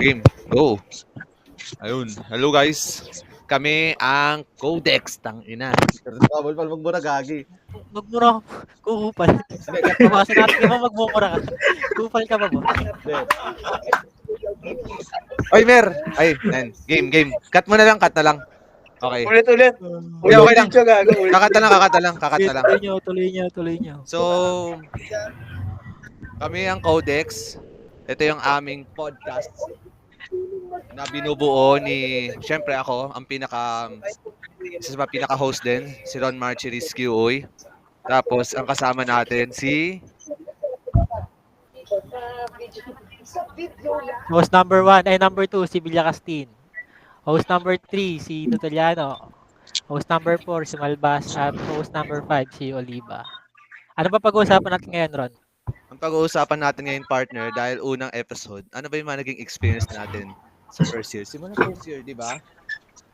Game. Go. Ayun. Hello guys. Kami ang Codex. Tangina. Bawal pala magmura gagi. Magmura ka. Kuhupal. Hindi. Pabasa natin di ba magmumura ka? Kupal ka ba ba? Oy, Mer. Ay, nan. Game. Cut mo na lang, cut na lang. Okay. Ulit. Okay, okay lang. Ulit siya, gago. Ulit. Kakata lang. Tuloy niyo. So, kami ang Codex. Ito yung aming podcast na binubuo ni, syempre ako, isa sa pinaka-host din, si Ron Marcheris QOy. Tapos, ang kasama natin si, Host number 1, number 2, si Villa Castin. Host number 3, si Nutoliano. Host number 4, si Malbas. At host number 5, si Oliva. Ano ba pag-uusapan natin ngayon, Ron? ang pag-uusapan natin ngayon, partner, dahil unang episode, ano ba yung mga naging experience natin sa first year? Simula first year, di ba?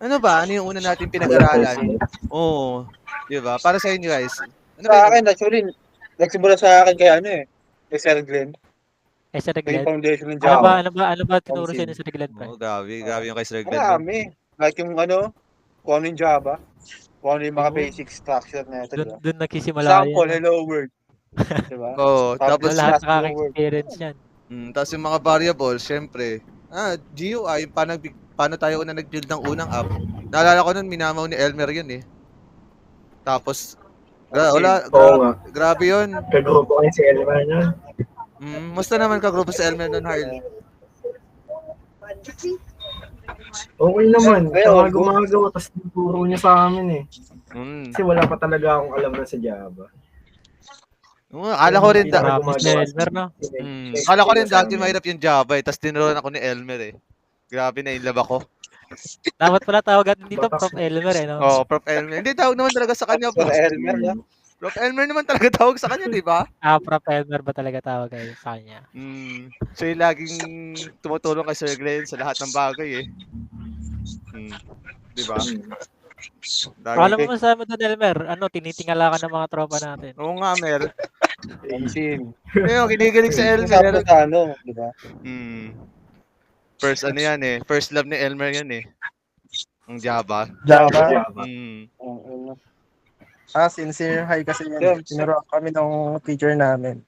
Ano ba? Ano yung una natin pinag-aralan? Oo. Di ba? Para sa inyo, guys. Ano ba Sa yung akin, actually, nagsimula sa akin kay Sir Glenn. Sa Yung Regled. foundation ng Ano Java. ba tinuro sa'yo sa Regled, pre? Oh, grabe yung kay Sir Glenn. Marami. Like yung kung ano yung Java. Kung ano yung mga basic structure na ito, diba? Doon nagsisimula Sample, yan. hello world. Diba? Oo, tapos Lahat last hello world. nakaka-experience yan. Tapos yung mga variables, syempre, GUI, paano tayo una nag-build ng unang app. Naalala ko nun, minamaw ni Elmer yun eh. Tapos, grabe yun. Kagrupo kayo si Elmer na. Musta naman kagrupo sa Elmer nun, Harl? Okay naman. Ay, Siya nga all good. gumagawa, tapos turo niya sa amin eh. Mm. Kasi wala pa talaga akong alam na sa Java. Akala ko rin, Grabe si Elmer, no? akala ko rin dati mahirap yung Java eh. Tapos tinuruan ako ni Elmer eh. Grabe na inlove ako. Dapat pala tawagan dito Prof. Elmer, no? Oh, Prof. Elmer. Hindi, tawag naman talaga sa kanya, Sir Prof. Elmer, no? Prof. Elmer naman talaga tawag sa kanya, di ba? Prof. Elmer ba talaga tawag kayo sa kanya? Siya yung laging tumutulong kay Sir Glenn sa lahat ng bagay eh. Di ba? Alam mo sa mo doon, Elmer, tinitingala ka ng mga tropa natin. Oo nga, Mer. Ayun. Ayun, kinikilig sa Sabi Elmer. sa diba? First yan eh. First love ni Elmer yan eh. Ang Java. Java. Sincere hi kasi yan. Tinuruan kami ng teacher namin.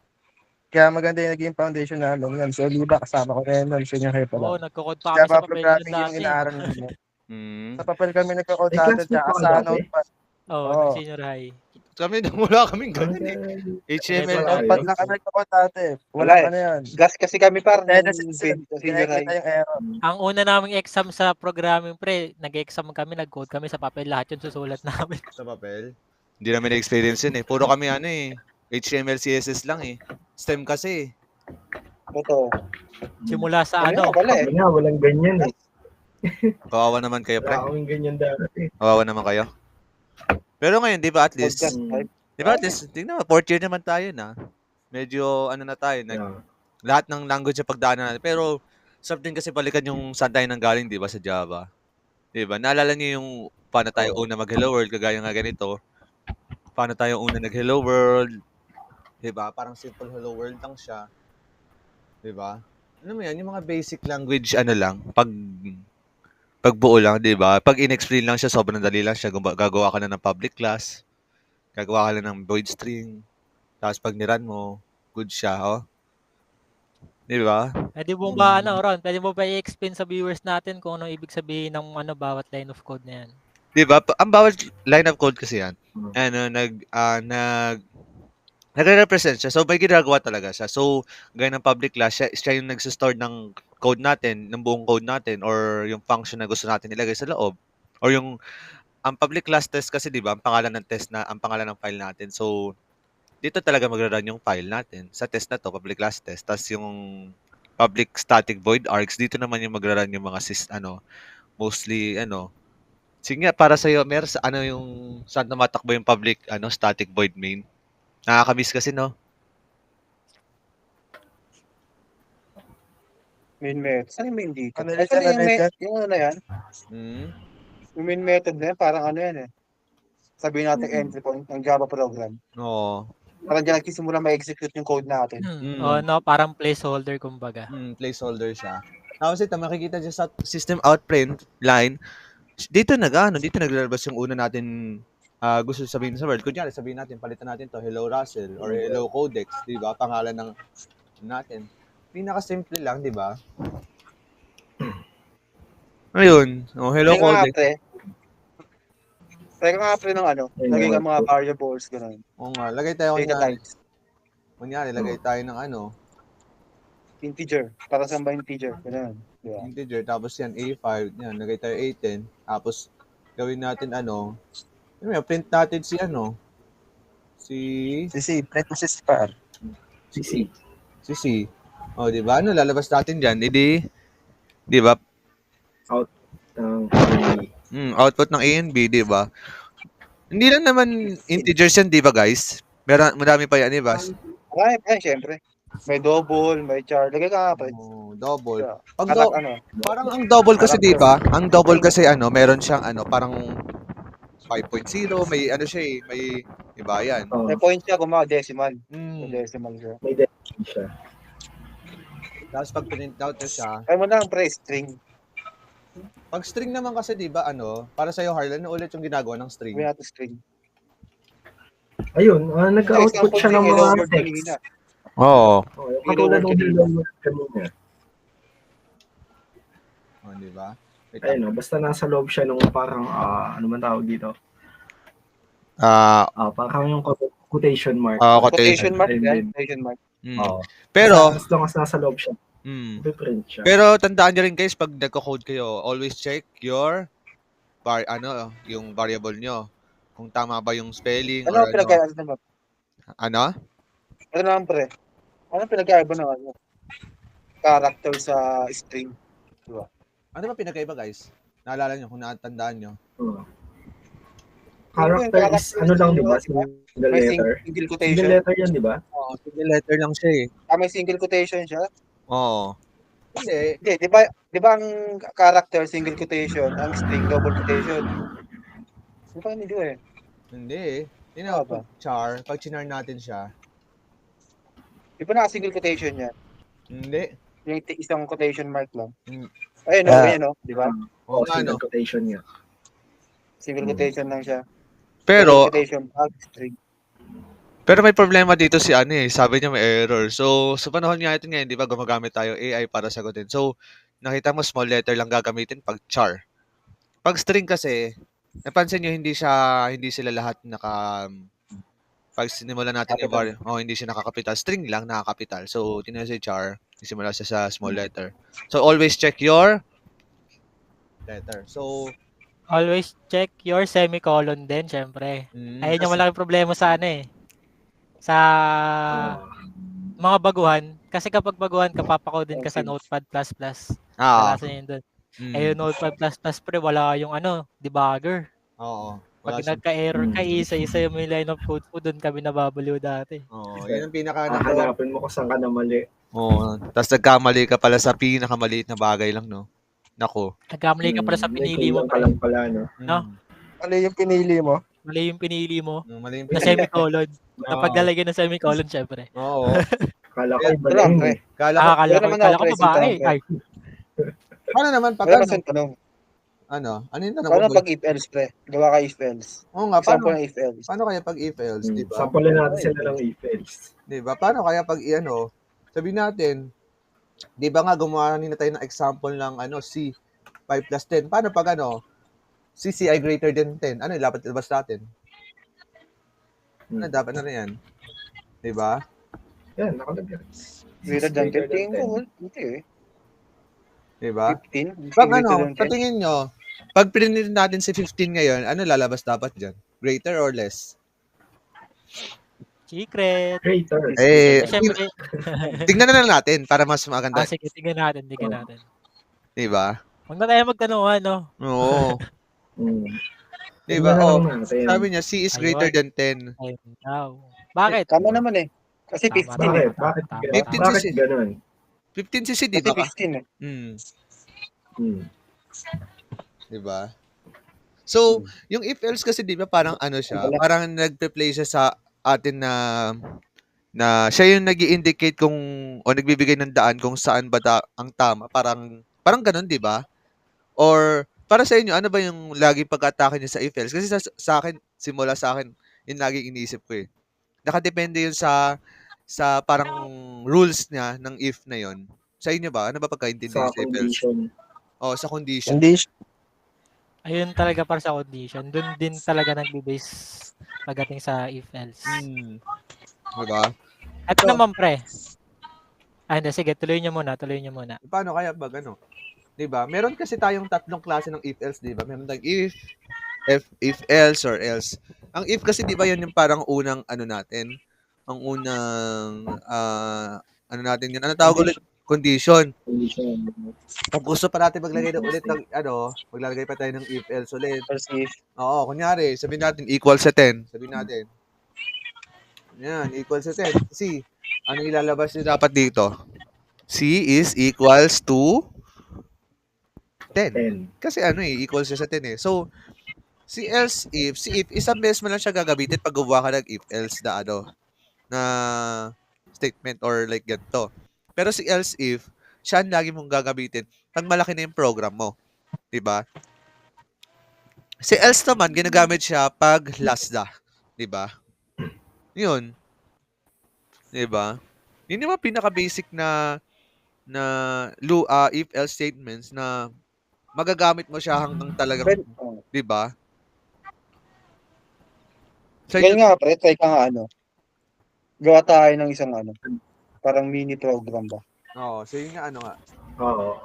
Kaya maganda yung naging foundation namin. Yan, si Oliva, kasama ko rin nun. Senior high pa Oo, lang. nagkukod pa kami Java sa papel programming yun yung dati. inaaral namin. Mm. Sa papel kami nagkakod May dati, classmate tsaka ko sa dati. notepad. Oo, Oo. senior high. Kami, wala kaming ganun eh. HTML. Wala. Notepad lang kami nagkakod dati. Wala Walang ano yan. Gas kasi kami parang Hindi senior high. yung error. Ang una naming exam sa programming, pre, nag-exam kami, nag-code kami sa papel, lahat yun susulat namin. Sa papel. Hindi namin na-experience yun eh. Puro kami HTML, CSS lang eh. STEM kasi eh. Totoo. Simula sa Kami nga pala eh. Sabi nga, walang ganyan eh. Kawawa naman kayo, pre. Wala kaming ganyan dati. Kawawa naman kayo. Pero ngayon, di ba at least, Podcast type. di ba at least, tingnan mo, fourth year naman tayo na. Medyo, na tayo, lahat ng language na pagdaanan natin. Pero, sarap din kasi balikan yung saan tayo nanggaling, di ba, sa Java. Di ba? Naalala niyo yung paano tayo una mag-hello world, kagaya nga ganito. Paano tayo una nag-hello world. Di ba? Parang simple hello world lang siya. Di ba? Ano mo yan, yung mga basic language, lang, pagbuo lang, di ba? Pag in-explain lang siya, sobrang dali lang siya. Gagawa ka na ng public class. Gagawa ka na ng void string. Tapos pag niran mo, good siya, oh. Di ba? Pwede mo ba, Ron, pwede mo ba i-explain sa viewers natin kung ano ibig sabihin ng bawat line of code na yan? Di ba? Ang bawat line of code kasi yan, nagre-represent siya. So, may ginagawa talaga siya. So, gaya ng public class, siya yung nagsistore ng code natin, ng buong code natin, or yung function na gusto natin ilagay sa loob. Or ang public class test kasi, di ba, ang pangalan ng file natin. So, dito talaga magra-run yung file natin. Sa test na to, public class test. Tapos yung public static void args, dito naman yung magra-run yung mga mostly, sige nga, para sa'yo, Mer, saan tumatakbo yung public, static void main? Nakakamiss kasi, no? Main method. Saan yung main dito? Ano Actually, yan? yung ano yan, yung main method na yan, parang ano yan eh. Sabihin natin entry point ng Java program. Oo. Parang dyan nagsisimula ma-execute yung code natin. Parang placeholder kumbaga. Placeholder siya. Tapos ito, makikita dyan sa system out print line, dito naglalabas yung una natin gusto sabihin sa word. Kunyari, sabihin natin, palitan natin to hello Russell or hello Codex, di ba? Pangalan ng natin. Pinaka-simple lang, di ba? Ayun. Oh, hello Teka nga, Codex. pre. Teka nga, pre, ng ano. Lagay ka mga variables, gano'n. Oo nga, lagay tayo Data kunyari. types. Kunyari, lagay tayo ng ano, Integer. Para saan ba integer? Gano'n. Di ba? integer, tapos yan, A5, yan, lagay tayo A10, tapos gawin natin ano, print natin si ano, si Parenthesis pa. Sisi. C. O, di ba? Ano lalabas natin diyan? Di ba? Ng Output ng A and B, di ba? Hindi lang naman integers yan, di ba, guys? Madami pa yan, di ba? Ay, syempre. May double, may char. Lagay ka nga, pre. Oh, double. Yeah. Pag Ano? parang ang double kasi, di ba? Ang double kasi ano, meron siyang ano, parang 5.0, may ano siya eh, may iba yan. May point siya kung mga decimal. Mm. May decimal siya. May definition siya. Tapos pag print out na siya, Ay mo na, pre, string. pag string naman kasi, di ba, ano, para sa'yo, Harlan, ano ulit yung ginagawa ng string? Sabi natin string. Ayun, nag-output siya ng mga text. kanina. Oo. Oh, yung katulad ng hello word kanina. Oh, di ba? Ayun, basta nasa loob siya nung parang, ano man tawag dito? Parang yung quotation mark. Quotation mark And yan. then, Quotation mark. Pero, as long as nasa loob siya, print siya. pero tandaan nyo rin guys, pag nagko-code kayo, always check your yung variable nyo. Kung tama ba yung spelling Ano or ang pinagkaiba naman? ano? Ano naman, pre? Ano pinagkaiba ng ano? Character sa string. Ano ba pinagkaiba guys? Naalala nyo kung natandaan nyo? Character is, ano lang, di ba? Single May letter. single Single quotation. letter yan, di ba? Oo, single letter lang siya eh. May single quotation siya? Oo. Hindi. Hindi, di ba ang character single quotation, ang string double quotation? Di ba hindi eh? Hindi eh. Ano ba? Pag chinar natin siya, Di ba naka-single quotation yan? hindi. Yung isang quotation mark lang. Mm. Ayun, ayun, di ba? Oo nga, no? Single quotation niya. Single quotation lang siya. Pero, Double quotation, string. pero may problema dito si ano eh. Sabi niya may error. So, sa panahon nga ito ngayon, di ba, gumagamit tayo AI para sagutin. So, nakita mo small letter lang gagamitin pag char. Pag string kasi, napansin nyo, hindi sila lahat pag sinimulan natin yung hindi siya nakakapital. String lang nakakapital. So, tingnan si char, isimula siya sa small letter. So, always check your letter. So, Always check your semicolon din, syempre. Ayun yung malaking problema sa ano eh. Sa mga baguhan. Kasi kapag baguhan ka, papakodin ka sa Notepad++. Kalasan yun doon. Ayun, Notepad++, pre, wala yung debugger. Oo. Pag nagka-error ka, isa-isa yung may line of code po, doon kami nababaliw dati. Oo, yun ang pinaka Hanapin mo kung saan ka na mali. Oo. Tapos nagkamali ka pala sa pinakamaliit na bagay lang, no? Nako. Nagkamali ka pala sa pinili mo, pa lang pala, no? No? Ano yung pinili mo? Mali yung pinili mo. Mali yung Na semicolon. Napaglalagay ng semicolon, syempre. Oo. Kala ko iba Wala, lang, pre. eh. Kala ko babae. Ay, Paano naman pag Wala ano? kasi tanong. Ano yung tanong Paano mo? pag if-else, pre? Gawa ka if-else. Oo nga, Example ng if-else. paano kaya pag if-else, di ba? Sampalin natin sila ng if-else. Di ba? Paano kaya pag sabihin natin, di ba nga gumawa na tayo ng example ng C, 5 plus 10. Paano pag CCI greater than 10? Ano yung dapat ilabas natin? Ano dapat na rin yan? Di ba? Yan, nakalagay. Greater than 15 ko. Hindi eh. Di ba? 15. Pag Greater than 10. sa tingin nyo, pag pinili natin si 15 ngayon, ano lalabas dapat dyan? Greater or less? secret. Greater. Syempre. Tingnan na lang natin para mas maganda. Sige, tingnan natin. Di ba? Huwag na tayo magtanungan, no? Oo. Di ba? Sabi niya, C is greater than 10. Ayun daw. Bakit? Tama naman eh. Kasi 15 eh. Bakit? Tama. Bakit ganun? 15 cc, di Kasi ba? 15 eh. Di ba? So, yung if-else kasi, di ba, parang parang nagpe-play siya sa atin na siya yung nag-i-indicate o nagbibigay ng daan kung saan ba ang tama. Parang Parang gano'n, 'di ba? Or para sa inyo, ano ba yung laging pag-atake niyo sa if else? Kasi sa akin, simula sa akin, yun laging iniisip ko, eh. Nakadepende yun sa parang rules niya ng if na yun. Sa inyo ba? Ano ba pagkaintindi Sa niyo sa if else? condition. Oh, sa condition. Hindi Ayun talaga para sa condition. Doon din talaga nagbe-base pagdating sa if else. 'Di ba? Eto So, naman pre. Hindi, sige, tuloy niyo muna. paano kaya 'pag ano, 'di ba? Meron kasi tayong tatlong klase ng if else, 'di ba? Meron tayong if else or else. Ang if kasi 'di ba 'yun yung parang unang ano natin, ang unang ano natin 'yun, ano tawag ulit? Condition. Condition. Kung gusto pa natin maglagay na ulit ng ano, maglalagay pa tayo ng if else ulit. Else if. Oo, kunyari, sabihin natin equal sa 10. Sabihin natin. Yan, equal sa 10. C. Ano ilalabas niyo dapat dito? C is equals to 10. 10. Kasi ano eh, equal siya sa 10 eh. So, si if, isang beses mo lang siya gagamitin pag gumawa ka ng if else na ano, na statement or like ganito. Pero si else if, siya ang lagi mong gagamitin pag malaki na yung program mo. 'Di ba? Si else naman, ginagamit siya pag last na. 'Di ba? Yun. 'Di ba? Yun yung mga pinaka-basic na if else statements na magagamit mo siya hanggang talagang, Pwede, 'di ba? Sa Ganyan inyo, nga, pre, try ka nga, gawa tayo ng isang parang mini program ba? sa inyo nga ano nga. Oo.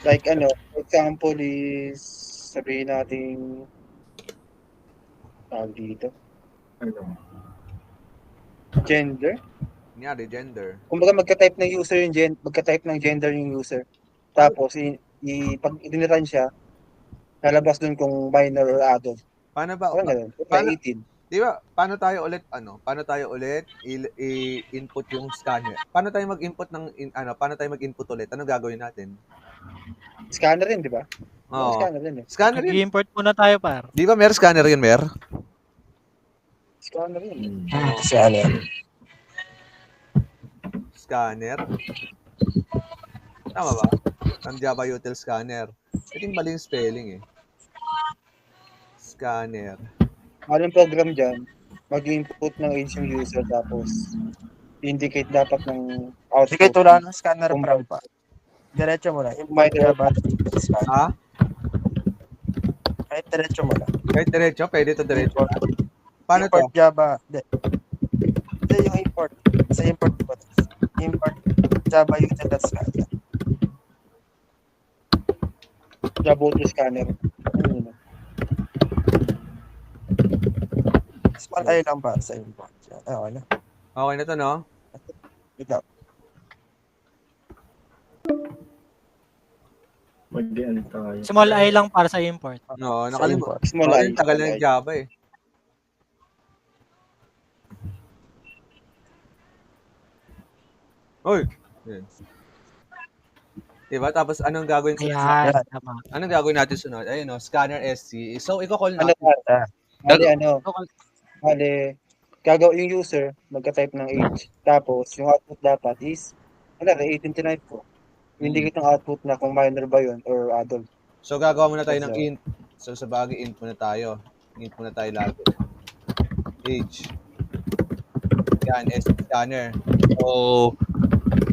Like for example is, sabihin natin, tawag dito, Ano? gender. Kunyari, gender. Kumbaga magka-type ng user magka-type ng gender yung user. Tapos, pag itinirun siya, lalabas dun kung minor or adult. Paano ba? Parang ganun. Paano, 18. di ba, paano tayo ulit i-input yung scanner? Paano tayo mag-input paano tayo mag-input ulit? Anong gagawin natin? Scanner rin, di ba? Oo. Scanner rin eh. Scanner yun. Mag-i-import muna tayo par. Di ba, scanner yun, Scanner rin. kasi ano yan. Scanner? Tama ba? Ang Java util scanner. Ito yung mali yung spelling eh. Scanner. Ano yung program dyan? Mag-input ng age yung user tapos indicate dapat ng output. Sige, wala ng scanner Kung from pa. Diretso mo na. minor, Ha? Kahit diretso mo na. Kahit diretso? Pwede ito diretso? Paano to? Import Java. Hindi, yung import. Sa import mo. Import Java util scanner. Java to scanner. Small I lang pa sa import. Okay na. Okay na to, no? Ikaw. Mag-ano tayo. Small I lang para sa import. No, Sa nakalimutan. import. Small I. Tagal na yung Java eh. Uy! Yan. Diba? Tapos anong gagawin Ayan, tama. Anong gagawin natin sunod? Ayun no, scanner SC. So, i-call Ano natin. ba? Bale, gagawin yung user, magka-type ng age. Tapos, yung output dapat is, 18 tonight ko. Indicate ng output na kung minor ba yun or adult. So, gagawa muna tayo ng int. So, sa bagay, int muna tayo. Int muna tayo lagi. Age. Yan, SC scanner. So,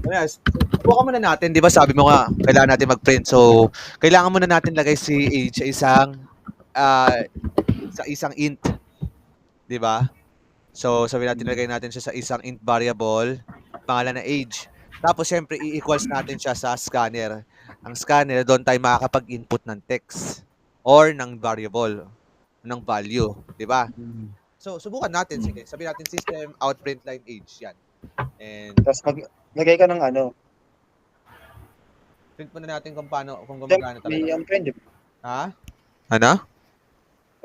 yes, subukan muna natin, di ba sabi mo nga, kailangan natin mag-print. So, kailangan muna natin lagay si age sa isang int. Di ba? So, sabi natin lagay natin siya sa isang int variable, pangalan na age. Tapos, syempre, i-equals natin siya sa scanner. Ang scanner, doon tayo makakapag-input ng text or ng variable, ng value. Di ba? So, subukan natin. Sige, sabi natin system out print line age. Yan. And, Tapos, maglagay ka ng print muna natin kung gumagana talaga. may friend. Ha? Ano?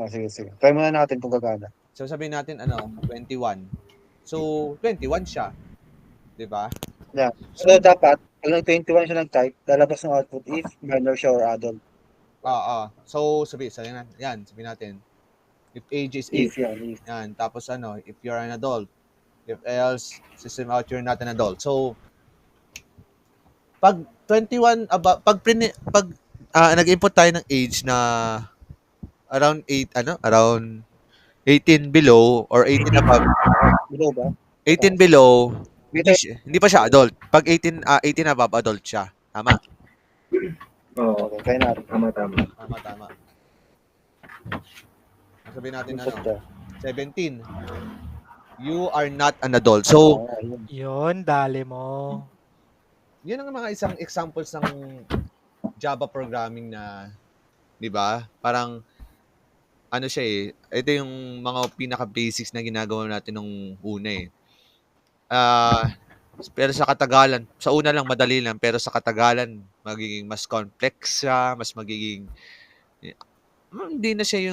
Sige. Try muna natin kung gagana. So, sabihin natin, 21. So, 21 siya. Di ba? Yeah. So, dapat, pag nag-21 siya nag-type, lalabas ng output if minor siya or adult. So, sabihin natin. If age is 8. If yan. If. Yan. Tapos, if you're an adult. If else, system out, you're not an adult. So, Pag 21 pag nag-input tayo ng age na around 18 below or 18 above, Below ba? 18 below, Dito, hindi pa siya adult. Pag 18 above, adult siya. Tama? Oo. okay, try natin. Tama. Tama. Sabihin natin Input ka. 17. You are not an adult. So, Ayun. Yun, dali mo. yun ang mga isang examples ng Java programming na, 'di ba? Parang ano siya eh, ito yung mga pinaka-basics na ginagawa natin nung una eh. Pero sa katagalan, sa una lang madali lang, pero sa katagalan magiging mas complex siya, mas magiging hindi na siya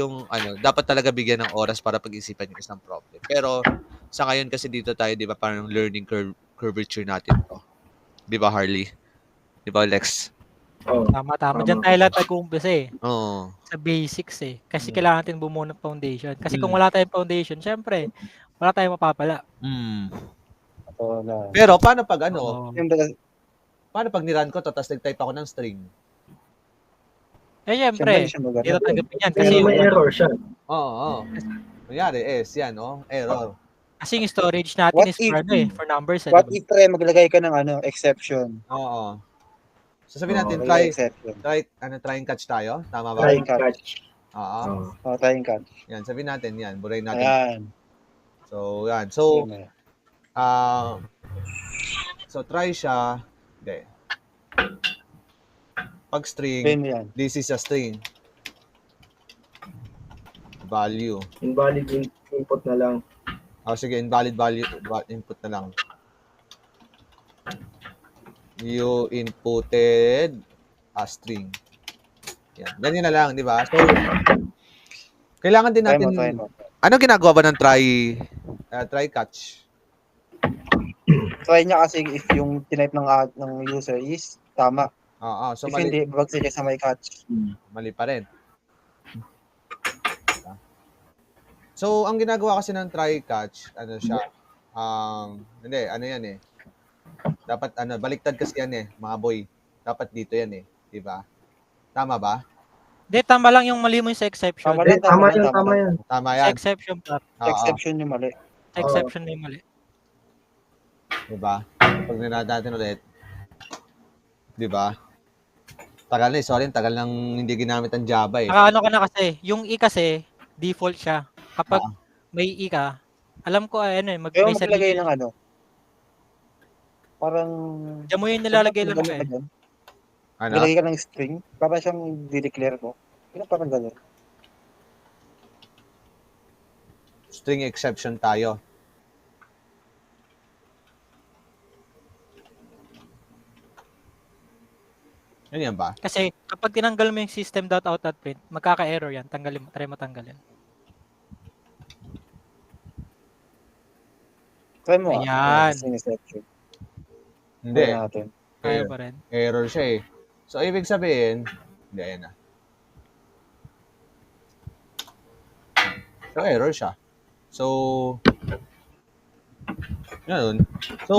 yung ano, dapat talaga bigyan ng oras para pag-isipan yung isang problem. Pero sa ngayon kasi dito tayo, 'di ba, parang learning curvature natin 'to. 'Di ba, Harley? 'Di ba, Lex? Oo. Tama. Diyan tayo lahat nag-uumpisa eh. Oo. Sa basics eh. Kasi kailangan natin bumuo ng foundation. Kasi kung Mm. wala tayong foundation, syempre, wala tayong mapapala. Ito na. Pero paano pag Oo. paano pag ni-run ko 'to tapos nag-type ako ng string? Syempre, Siyempre, hindi na tanggapin yan. Kasi may error siya. Oo. Kunyari, yan, error. Kasi yung storage natin What is if- for numbers. What Diba? if try maglagay ka ng exception? Oo. So sabihin natin, Maglagay exception. try and catch tayo? Tama ba? Try Try and catch. catch. Oo. Oo. Try and catch. Yan, sabihin natin yan. Burayin natin. Ayan. So, yan. So, Yun na. so try siya. Hindi. Pag string, Yun yan. this is a string. Value. Invalid input na lang. Sige, invalid value input na lang. You inputted a string. Yan. Ganyan na lang, di ba? So, kailangan din Try natin, mo. ano ginagawa ba ng try catch? Try niya kasi if yung tinype ng user is tama. Oo, so If hindi, babagsak siya sa may catch. mali pa rin. So, ang ginagawa kasi ng try catch, ano siya? Hindi, ano yan eh. Dapat, baliktad kasi yan eh, mga boy. Dapat dito yan eh. Di ba? Tama ba? Hindi, tama lang yung mali mo yung sa exception. Tama lang, Tama tama yan. Tama Sa yan. exception pa. Oo, Exception yung mali. Sa exception na yung mali. di ba? Pag ninad natin ulit. Di ba? Tagal na eh. Sorry, tagal nang hindi ginamit ang Java eh. Naka ano ka na kasi, yung i kasi, default siya. Kapag may i ka, alam ko may Kaya sarili. maglagay ng parang Diyan mo yung nilalagay lang eh. Ano? Maglagay ka ng string para siyang di-declare mo. Parang gano'n. String exception tayo. Yan ba? Kasi kapag tinanggal mo yung system.out.print, magkaka-error yan. Try mo tanggalin. Try mo. Ayan. String exception. Hindi. Try natin. Kaya pa rin. Error siya eh. So, ibig sabihin, hindi, ayan na. So, error siya. So, yun. So,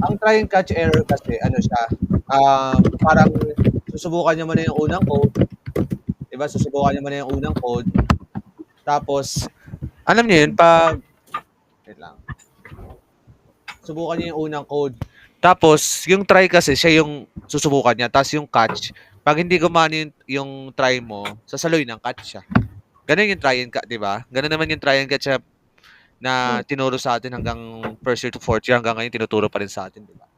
ang try and catch error kasi, ano siya, parang susubukan niya muna yung unang code. Diba? Susubukan niya muna yung unang code. Tapos, alam niyo yun, wait lang. Subukan niya yung unang code. Tapos, yung try kasi, siya yung susubukan niya. Tapos yung catch, pag hindi gumana yung try mo, sasaloy ng catch siya. Ganun yung try and catch, di ba? Ganun naman yung try and catch siya na tinuro sa atin hanggang first year to fourth year. Hanggang ngayon, tinuturo pa rin sa atin, di ba?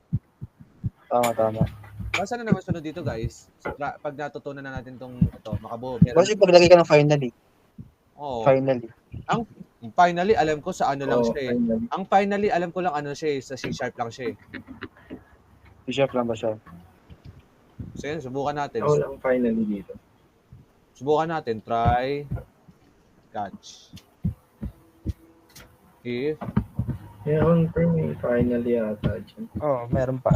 Tama. Basta na naman sunod dito, guys. So, pag natutunan na natin itong makabuo. Kasi paglagay ka ng finally. Oo. Finally. Finally, alam ko sa ano lang siya eh. Finally. Ang finally, alam ko lang ano siya eh. Sa C# lang siya eh. C# lang ba siya? So yun, subukan natin. Ako lang finally dito. Subukan natin. Try, catch. If, Yung may finally ata dyan. Meron pa.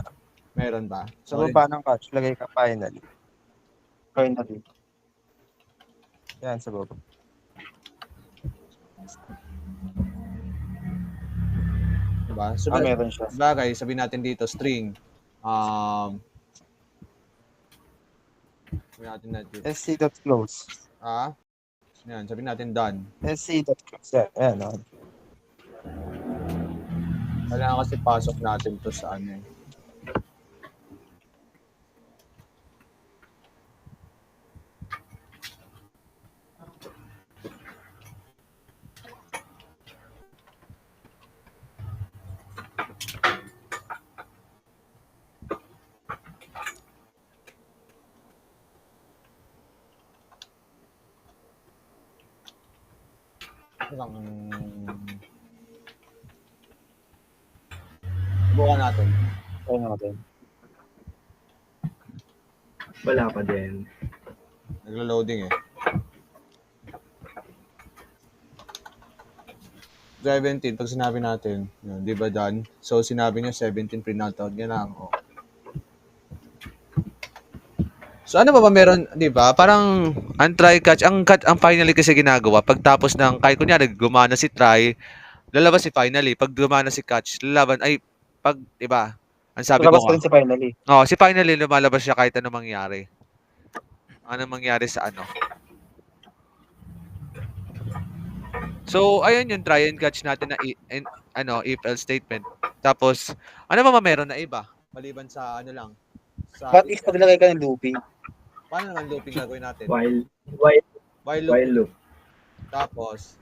meron ba? Sa baba ng catch, lagay ka finally. Finally. Yan, sa baba. Diba? So, meron siya. bagay, sabihin natin dito, string. Sabihin natin dito. sc.close. Yan, sabihin natin done. sc.close. Yan. Kailangan kasi pasok natin to sa ano eh. Subukan natin. Ayun natin. Wala pa din. Naglo-loading eh. 17, pag sinabi natin, yun, di ba done? So, sinabi niya 17 print out. Yan lang. Oh. So, ano ba meron, di ba? Parang, ang try catch, ang finally kasi ginagawa, pagtapos ng, kahit kunyari, gumana si try, lalabas si finally. Pag gumana si catch, lalaban, ay, pag, di ba? Ang sabi ko Labas pa nga. rin si finally. Si finally, lumalabas siya kahit anong mangyari. Anong mangyari sa ano. So, ayun yung try and catch natin na if else statement. Tapos, ano ba meron na iba? Maliban sa ano lang. Sa What if paglagay ka ng looping? Paano naman looping gagawin natin? While While loop. Tapos,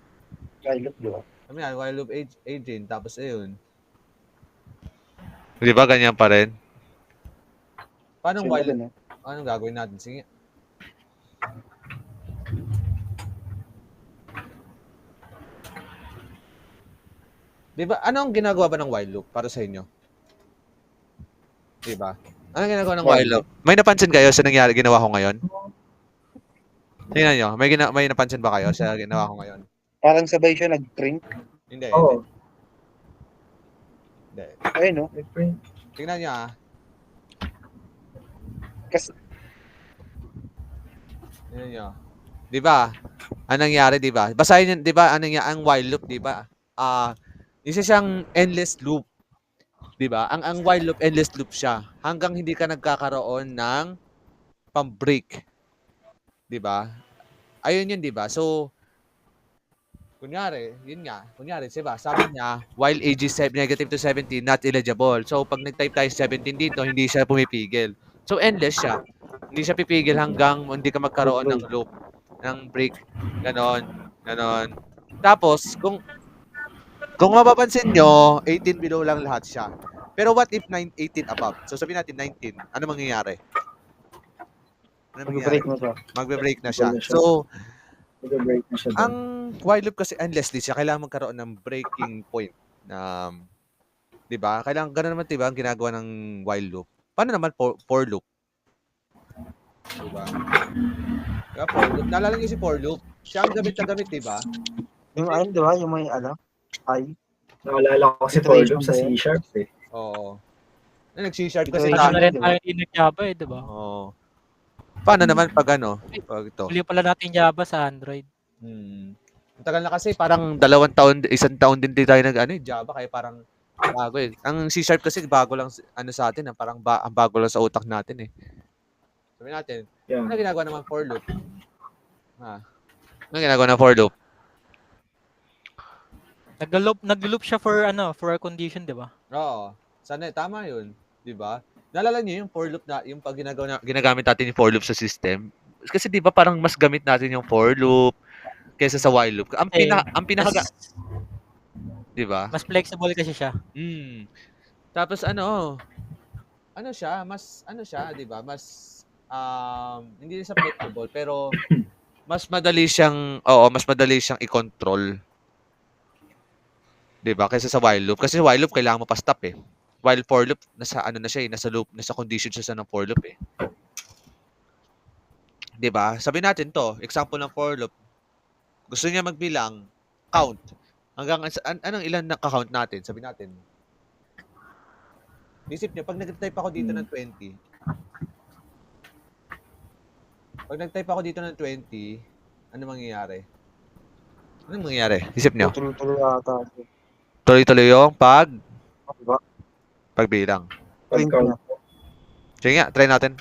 While loop, di ba? ano yan? While loop agent. Tapos, ayun. Di ba ganyan pa rin? Paano Same while din, loop? Anong gagawin natin? Sige. Di ba? Ano ang ginagawa ba ng while loop para sa inyo? Di ba? Ano ang ginagawa ng while loop? May napansin kayo sa nangyari ginawa ko ngayon? Tingnan nyo. May napansin ba kayo sa ginawa ko ngayon? Parang sabay siya nag-print. Hindi. Oo. Hindi. Ayun, no? Tingnan nyo Kasi, Tingnan nyo. Di ba? Anong nangyari, di ba? Basahin nyo, di ba? Ang while loop, di ba? Isa siyang endless loop. 'Di ba? Ang while loop endless loop siya hanggang hindi ka nagkakaroon ng pam-break. 'Di ba? Ayun 'yun, 'di ba? So kunyari, 'yun nga. Kunyari, 'di ba? Sabi niya, while age is negative to 17, not eligible. So pag nag-type tayo 17 dito, hindi siya pumipigil. So endless siya. Hindi siya pipigil hanggang hindi ka magkaroon ng loop, ng break. Ganon. Tapos kung mapapansin nyo, 18 below lang lahat siya. Pero what if 18 above? So sabihin natin 19. Ano mangyayari? mag-break na siya. Magbe-break na siya. Magbe-break na siya. So, Mag-break na siya. ang while loop kasi endlessly siya. Kailangan magkaroon ng breaking point. Di ba? Kailangan, gano'n naman, di ba, ang ginagawa ng while loop. Paano naman for loop? Di ba? Kaya for loop. Naalala niyo si for loop? Siya ang gamit na gamit, di ba? Yung ayun, di ba? Yung may ay. Naalala ko si for loop sa C# eh. Oo. Nag-C# kasi Kasi Ano na rin diba? tayo hindi nag-Java eh, di ba? Oo. Paano naman pag pag ito? Huli pala natin Java sa Android. Ang tagal na kasi parang 2 taon, 1 taon din tayo Java kaya parang bago eh. Ang C# kasi bago lang sa atin, parang ang bago lang sa utak natin eh. Sabi natin, Yeah. ano ginagawa naman for loop? Ano ginagawa ng for loop? Nag-loop siya for a condition, di ba? Oo. Sana tama 'yun, 'di ba? Naalala niyo yung for loop na yung pag ginagamit natin yung for loop sa system? Kasi 'di ba parang mas gamit natin yung for loop kaysa sa while loop. Ang pinaka 'di ba? Mas flexible kasi siya. Tapos siya, 'di ba? Mas hindi sa flexible pero mas madali siyang i-control. 'Di ba? Kaysa sa while loop. Kasi while loop kailangan mo pa stop eh. While for loop nasa nasa loop, nasa condition siya ng for loop eh. 'Di ba? Sabihin natin 'to, example ng for loop. Gusto niya magbilang count. Hanggang anong ilan na-count natin? Sabihin natin. Isip niyo, pag nag-type ako dito ng 20. Pag nag-type ako dito ng 20, ano mangyayari? Anong mangyayari? Isip niyo. Tuloy-tuloy ata. Tuloy-tuloy yung Pagbilang. Print Pagka- na. Sige nga, try natin.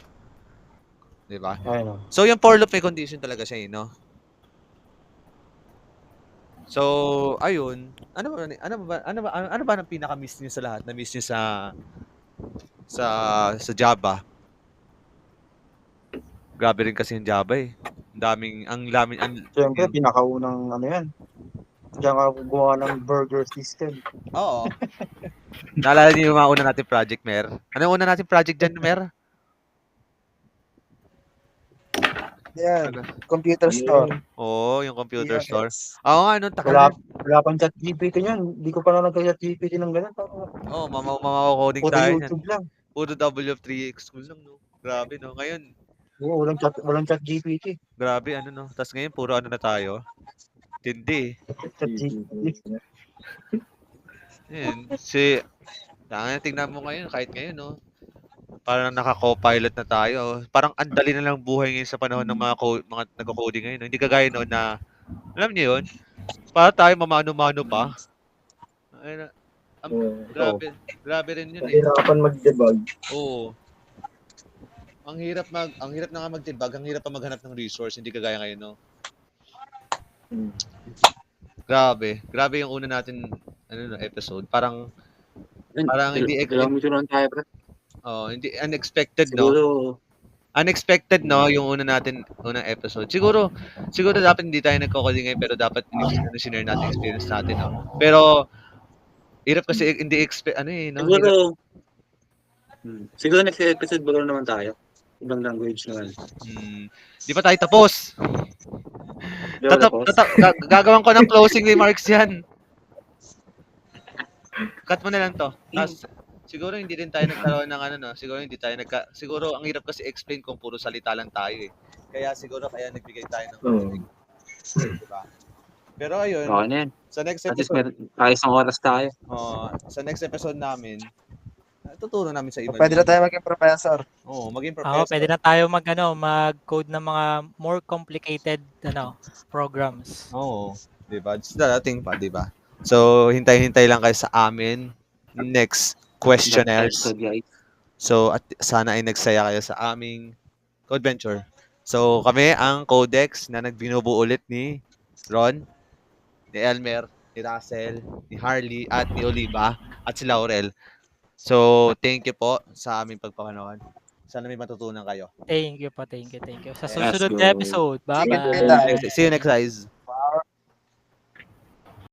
Di ba? Ayun o. So, yung for loop may condition talaga siya, no? So, ayun. Ano ba ang pinaka-miss niyo sa lahat? Na-miss niyo sa Java? Grabe rin kasi yung Java eh. Ang daming, Siyempre, pinakaunang ano yan. Diyan ka gumawa ng burger system. oo. Naalala niyo yung mga una natin project, Mer? Ano yung una natin project dyan, Mer? Yan. Computer store. Oo, yung computer Yes. store. Oo nga, no, Wala, takal. wala pang chat GPT niyan. Hindi ko pa na nag-chat GPT ng ganun. Oo, mama-coding Puro tayo niyan. YouTube lang. Puro W3X school lang, no? Grabe, no? Ngayon, Oo, walang chat GPT. grabe, ano, no? Tapos ngayon, puro ano na tayo? Tindi. Chat GPT. Yun, tingnan mo ngayon, kahit ngayon, no? Parang naka-copilot na tayo. Parang ang dali na lang buhay ngayon sa panahon ng mga nagko-coding ngayon. No? Hindi kagaya noon na, alam niyo yun, para tayo mamano-mano pa. Ayun, grabe rin yun eh. Nahirapan mag-debug. Oo. Ang hirap na nga mag-debug, ang hirap pa maghanap ng resource, hindi kagaya ngayon, no? Grabe yung una natin episode. Parang hindi hindi unexpected, no? Unexpected, no, yung unang episode. Siguro dapat hindi tayo nagko-coding ngayon, pero dapat sinare natin experience natin, no? Pero hirap kasi hindi expect no? Siguro next episode bago naman tayo. Ibang language naman. Di pa tayo tapos. Gagawin ko ng closing remarks yan. Cut mo na lang to. Siguro hindi din tayo nagkaroon ng siguro ang hirap kasi explain kung puro salita lang tayo eh. Kaya nagbigay tayo ng closing. Diba? Pero ayun. Okay na yan. Sa next At least episode. isang oras tayo. Sa next episode namin, tuturo namin sa iba. Pwede na tayo maging professor. Oo, maging professor. Pwede na tayo mag-code ng mga more complicated programs. Oo, 'di ba? Dadating pa, 'di ba? So, hintay-hintay lang kayo sa amin next questionnaires. So, at sana ay nagsaya kayo sa aming Code Venture. So, kami ang Codex na nagbinubuo ulit ni Ron, ni Elmer, ni Russell, ni Harley, at ni Oliva, at si Laurel. So, thank you po sa aming pagpapanood. Sana may matutunan kayo. Thank you po, thank you. Sa Let's susunod go. na episode. Bye-bye. See you next guys.